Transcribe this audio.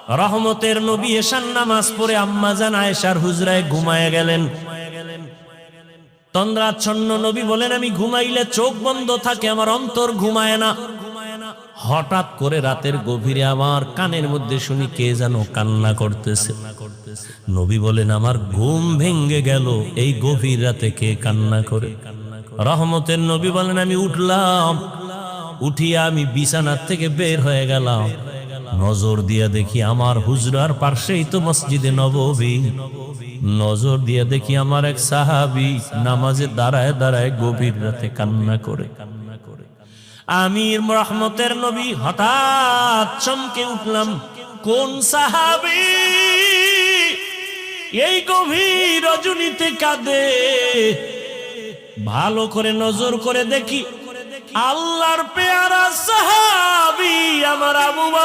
রহমতের নবী এশার নামাজ পড়ে আম্মাজান আয়েশার হুজরায় ঘুমায় গেলেন। তন্দ্রাচ্ছন্ন নবী বলেন, আমি ঘুমাইলে চোখ বন্ধ থাকে, আমার অন্তর ঘুমায় না। হঠাৎ করে রাতের গভীরে আমার কানের মধ্যে শুনি কে যেন কান্না করতেছে। নবী বলেন, আমার ঘুম ভেঙ্গে গেল, এই গভীর রাতে কে কান্না করে? রহমতের নবী বলেন, আমি উঠলাম, উঠিয়া আমি বিছানার থেকে বের হয়ে গেলাম। নজর দিয়া দেখি আমার হুজরার পাশেই তো মসজিদে নববী। নজর দিয়া দেখি আমার এক সাহাবী নামাজে দাঁড়ায় দাঁড়ায় গভীর রাতে কান্না করে। আমি রহমতের নবী হঠাৎ চমকে উঠলাম, কোন সাহাবী এই গভীর রজনীতে কাঁদে? ভালো করে নজর করে দেখি আল্লাহর পেয়ারা সাহাবী আমার আবু বকর।